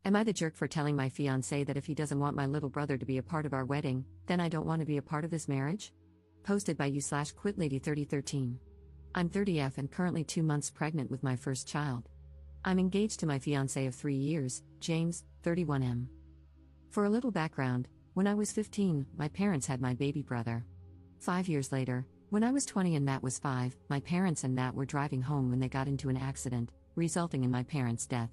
Am I the jerk for telling my fiancé that if he doesn't want my little brother to be a part of our wedding, then I don't want to be a part of this marriage? Posted by you/QuitLady3013. I'm 30F and currently 2 months pregnant with my first child. I'm engaged to my fiancé of 3 years, James, 31M. For a little background, when I was 15, my parents had my baby brother. 5 years later, when I was 20 and Matt was 5, my parents and Matt were driving home when they got into an accident, resulting in my parents' death.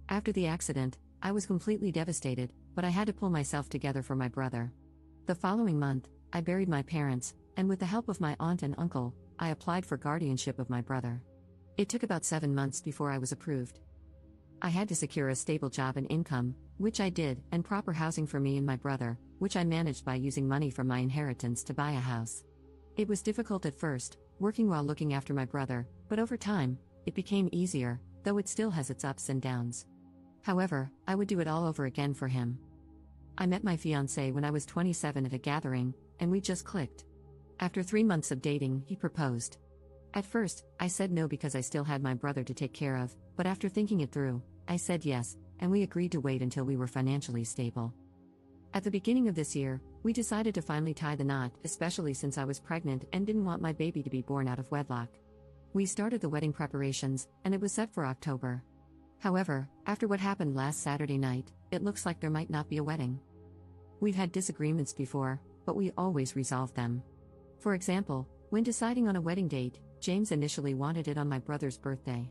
After the accident, I was completely devastated, but I had to pull myself together for my brother. The following month, I buried my parents, and with the help of my aunt and uncle, I applied for guardianship of my brother. It took about 7 months before I was approved. I had to secure a stable job and income, which I did, and proper housing for me and my brother, which I managed by using money from my inheritance to buy a house. It was difficult at first, working while looking after my brother, but over time, it became easier, though it still has its ups and downs. However, I would do it all over again for him. I met my fiancé when I was 27 at a gathering, and we just clicked. After 3 months of dating, he proposed. At first, I said no because I still had my brother to take care of, but after thinking it through, I said yes, and we agreed to wait until we were financially stable. At the beginning of this year, we decided to finally tie the knot, especially since I was pregnant and didn't want my baby to be born out of wedlock. We started the wedding preparations, and it was set for October. However, after what happened last Saturday night, it looks like there might not be a wedding. We've had disagreements before, but we always resolve them. For example, when deciding on a wedding date, James initially wanted it on my brother's birthday.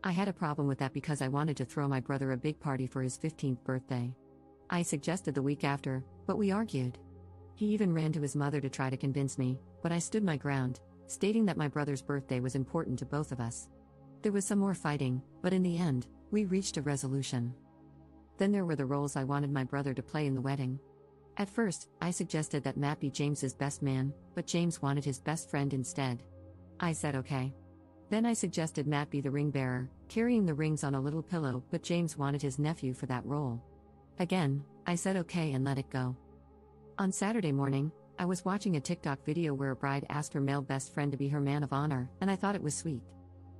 I had a problem with that because I wanted to throw my brother a big party for his 15th birthday. I suggested the week after, but we argued. He even ran to his mother to try to convince me, but I stood my ground, stating that my brother's birthday was important to both of us. There was some more fighting, but in the end, we reached a resolution. Then there were the roles I wanted my brother to play in the wedding. At first, I suggested that Matt be James's best man, but James wanted his best friend instead. I said okay. Then I suggested Matt be the ring bearer, carrying the rings on a little pillow, but James wanted his nephew for that role. Again, I said okay and let it go. On Saturday morning, I was watching a TikTok video where a bride asked her male best friend to be her man of honor, and I thought it was sweet.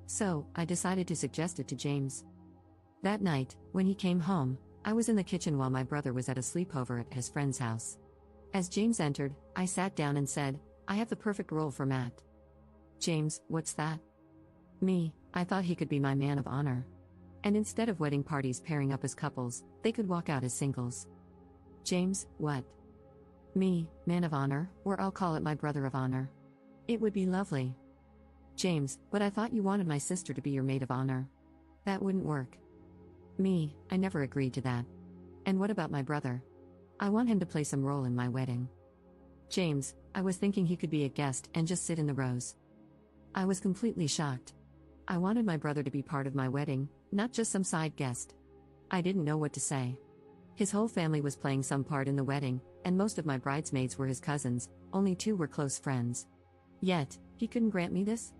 So, I decided to suggest it to James. That night, when he came home, I was in the kitchen while my brother was at a sleepover at his friend's house. As James entered, I sat down and said, "I have the perfect role for Matt." "James, what's that?" "Me, I thought he could be my man of honor. And instead of wedding parties pairing up as couples, they could walk out as singles." "James, what?" "Me, man of honor, or I'll call it my brother of honor. It would be lovely." "James, but I thought you wanted my sister to be your maid of honor." "That wouldn't work." "Me, I never agreed to that." "And what about my brother? I want him to play some role in my wedding." "James, I was thinking he could be a guest and just sit in the rows." I was completely shocked. I wanted my brother to be part of my wedding, not just some side guest. I didn't know what to say. His whole family was playing some part in the wedding, and most of my bridesmaids were his cousins, only 2 were close friends. Yet, he couldn't grant me this?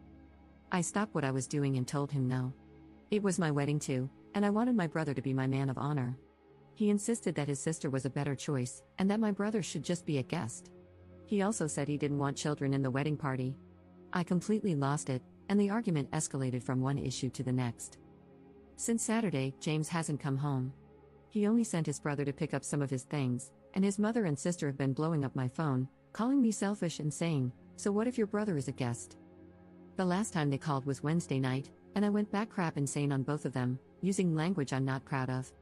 I stopped what I was doing and told him no. It was my wedding too, and I wanted my brother to be my man of honor. He insisted that his sister was a better choice, and that my brother should just be a guest. He also said he didn't want children in the wedding party. I completely lost it, and the argument escalated from one issue to the next. Since Saturday, James hasn't come home. He only sent his brother to pick up some of his things, and his mother and sister have been blowing up my phone, calling me selfish and saying, "So what if your brother is a guest?" The last time they called was Wednesday night, and I went back crap insane on both of them, using language I'm not proud of.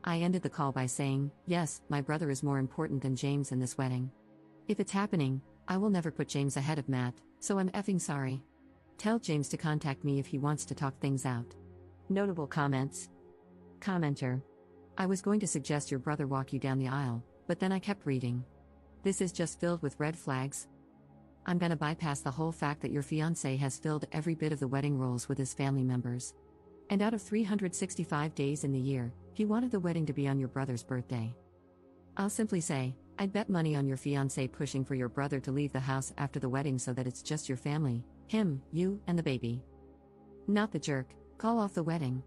I ended the call by saying, "Yes, my brother is more important than James in this wedding. If it's happening, I will never put James ahead of Matt, so I'm effing sorry. Tell James to contact me if he wants to talk things out." Notable comments. Commenter. I was going to suggest your brother walk you down the aisle, but then I kept reading. This is just filled with red flags. I'm gonna bypass the whole fact that your fiancé has filled every bit of the wedding roles with his family members. And out of 365 days in the year, he wanted the wedding to be on your brother's birthday. I'll simply say, I'd bet money on your fiancé pushing for your brother to leave the house after the wedding so that it's just your family, him, you, and the baby. Not the jerk, call off the wedding.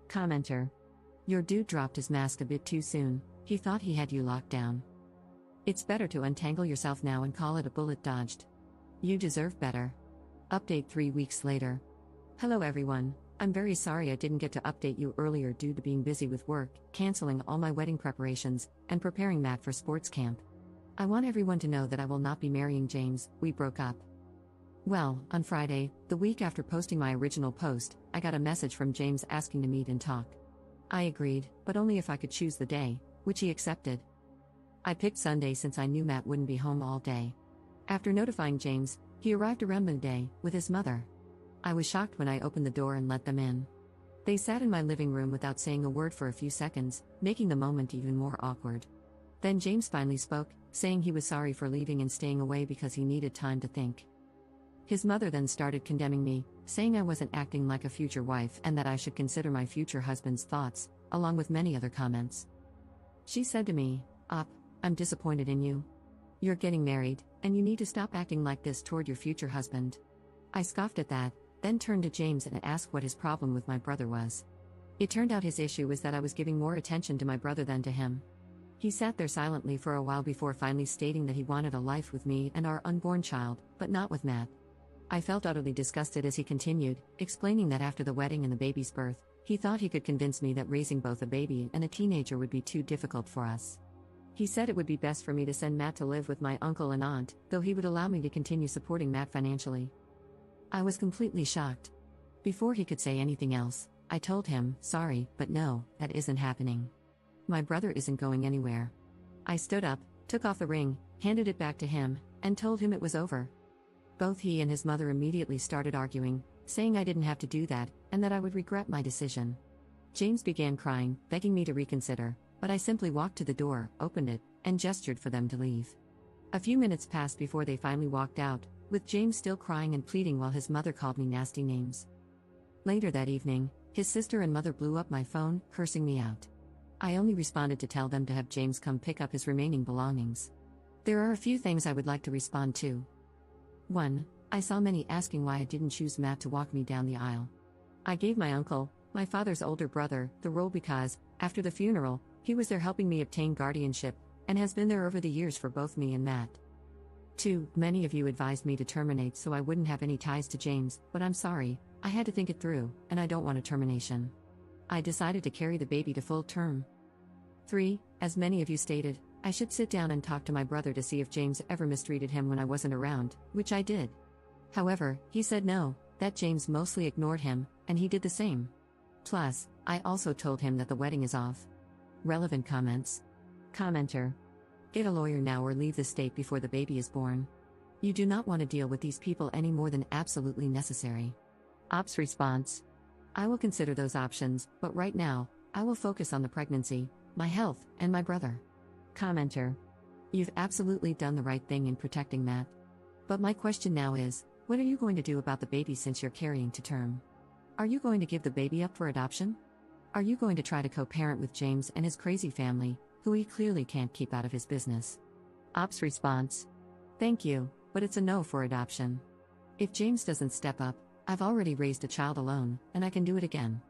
Commenter. Your dude dropped his mask a bit too soon, he thought he had you locked down. It's better to untangle yourself now and call it a bullet dodged. You deserve better. Update 3 weeks later. Hello everyone, I'm very sorry I didn't get to update you earlier due to being busy with work, canceling all my wedding preparations, and preparing Matt for sports camp. I want everyone to know that I will not be marrying James. We broke up. Well, on Friday, the week after posting my original post, I got a message from James asking to meet and talk. I agreed, but only if I could choose the day, which he accepted. I picked Sunday since I knew Matt wouldn't be home all day. After notifying James, he arrived around midday with his mother. I was shocked when I opened the door and let them in. They sat in my living room without saying a word for a few seconds, making the moment even more awkward. Then James finally spoke, saying he was sorry for leaving and staying away because he needed time to think. His mother then started condemning me, saying I wasn't acting like a future wife and that I should consider my future husband's thoughts, along with many other comments. She said to me, I'm disappointed in you. You're getting married, and you need to stop acting like this toward your future husband. I scoffed at that, then turned to James and asked what his problem with my brother was. It turned out his issue was that I was giving more attention to my brother than to him. He sat there silently for a while before finally stating that he wanted a life with me and our unborn child, but not with Matt. I felt utterly disgusted as he continued, explaining that after the wedding and the baby's birth, he thought he could convince me that raising both a baby and a teenager would be too difficult for us. He said it would be best for me to send Matt to live with my uncle and aunt, though he would allow me to continue supporting Matt financially. I was completely shocked. Before he could say anything else, I told him, sorry, but no, that isn't happening. My brother isn't going anywhere. I stood up, took off the ring, handed it back to him, and told him it was over. Both he and his mother immediately started arguing, saying I didn't have to do that, and that I would regret my decision. James began crying, begging me to reconsider, but I simply walked to the door, opened it, and gestured for them to leave. A few minutes passed before they finally walked out, with James still crying and pleading while his mother called me nasty names. Later that evening, his sister and mother blew up my phone, cursing me out. I only responded to tell them to have James come pick up his remaining belongings. There are a few things I would like to respond to. 1. I saw many asking why I didn't choose Matt to walk me down the aisle. I gave my uncle, my father's older brother, the role because, after the funeral, he was there helping me obtain guardianship, and has been there over the years for both me and Matt. 2. Many of you advised me to terminate so I wouldn't have any ties to James, but I'm sorry, I had to think it through, and I don't want a termination. I decided to carry the baby to full term. 3. As many of you stated, I should sit down and talk to my brother to see if James ever mistreated him when I wasn't around, which I did. However, he said no, that James mostly ignored him, and he did the same. Plus, I also told him that the wedding is off. Relevant comments. Commenter. Get a lawyer now or leave the state before the baby is born. You do not want to deal with these people any more than absolutely necessary. Ops response. I will consider those options, but right now, I will focus on the pregnancy, my health, and my brother. Commenter. You've absolutely done the right thing in protecting Matt. But my question now is, what are you going to do about the baby since you're carrying to term? Are you going to give the baby up for adoption? Are you going to try to co-parent with James and his crazy family, who he clearly can't keep out of his business? Ops response. Thank you, but it's a no for adoption. If James doesn't step up, I've already raised a child alone, and I can do it again.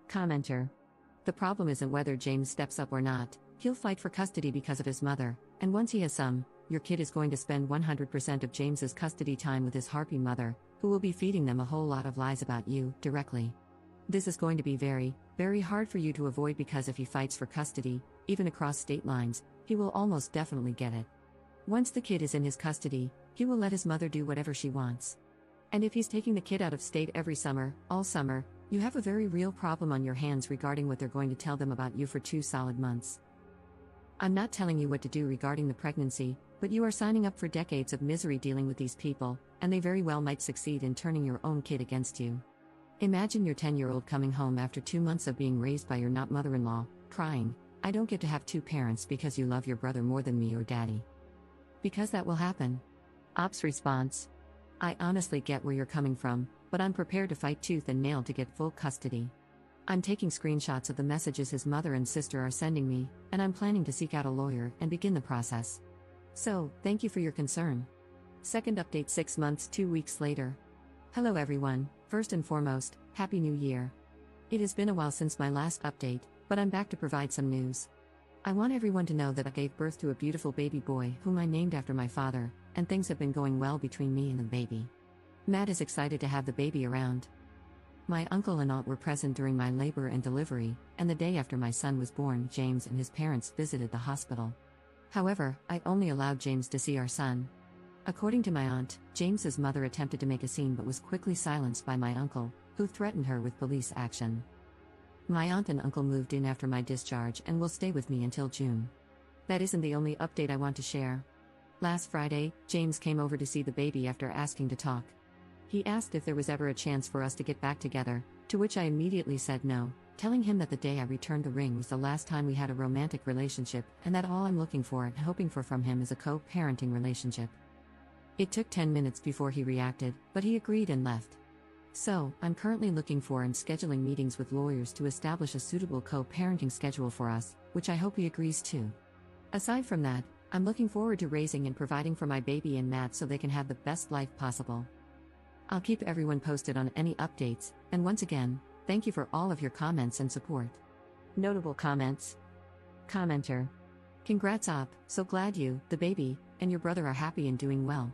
Commenter. The problem isn't whether James steps up or not, he'll fight for custody because of his mother, and once he has some, your kid is going to spend 100% of James's custody time with his harpy mother, who will be feeding them a whole lot of lies about you, directly. This is going to be very, very hard for you to avoid because if he fights for custody, even across state lines, he will almost definitely get it. Once the kid is in his custody, he will let his mother do whatever she wants. And if he's taking the kid out of state every summer, all summer, you have a very real problem on your hands regarding what they're going to tell them about you for 2 solid months. I'm not telling you what to do regarding the pregnancy, but you are signing up for decades of misery dealing with these people, and they very well might succeed in turning your own kid against you. Imagine your 10-year-old coming home after 2 months of being raised by your not mother-in-law, crying, I don't get to have 2 parents because you love your brother more than me or daddy. Because that will happen. Ops response. I honestly get where you're coming from, but I'm prepared to fight tooth and nail to get full custody. I'm taking screenshots of the messages his mother and sister are sending me, and I'm planning to seek out a lawyer and begin the process. So, thank you for your concern. Second update 6 months 2 weeks later. Hello everyone, first and foremost, Happy New Year. It has been a while since my last update, but I'm back to provide some news. I want everyone to know that I gave birth to a beautiful baby boy whom I named after my father, and things have been going well between me and the baby. Matt is excited to have the baby around. My uncle and aunt were present during my labor and delivery, and the day after my son was born, James and his parents visited the hospital. However, I only allowed James to see our son. According to my aunt, James's mother attempted to make a scene but was quickly silenced by my uncle, who threatened her with police action. My aunt and uncle moved in after my discharge and will stay with me until June. That isn't the only update I want to share. Last Friday, James came over to see the baby after asking to talk. He asked if there was ever a chance for us to get back together, to which I immediately said no, telling him that the day I returned the ring was the last time we had a romantic relationship and that all I'm looking for and hoping for from him is a co-parenting relationship. It took 10 minutes before he reacted, but he agreed and left. So, I'm currently looking for and scheduling meetings with lawyers to establish a suitable co-parenting schedule for us, which I hope he agrees to. Aside from that, I'm looking forward to raising and providing for my baby and Matt so they can have the best life possible. I'll keep everyone posted on any updates, and once again, thank you for all of your comments and support. Notable comments. Commenter. Congrats Op, so glad you, the baby, and your brother are happy and doing well.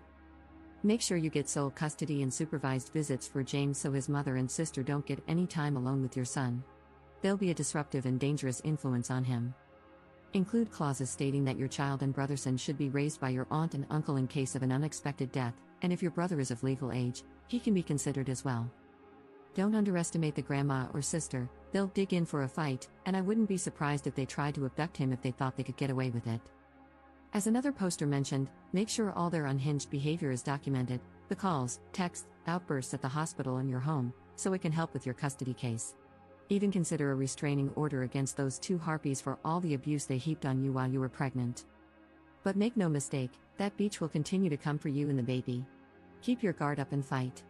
Make sure you get sole custody and supervised visits for James so his mother and sister don't get any time alone with your son. They'll be a disruptive and dangerous influence on him. Include clauses stating that your child and brother son should be raised by your aunt and uncle in case of an unexpected death, and if your brother is of legal age, he can be considered as well. Don't underestimate the grandma or sister, they'll dig in for a fight, and I wouldn't be surprised if they tried to abduct him if they thought they could get away with it. As another poster mentioned, make sure all their unhinged behavior is documented, the calls, texts, outbursts at the hospital and your home, so it can help with your custody case. Even consider a restraining order against those two harpies for all the abuse they heaped on you while you were pregnant. But make no mistake, that beach will continue to come for you and the baby. Keep your guard up and fight.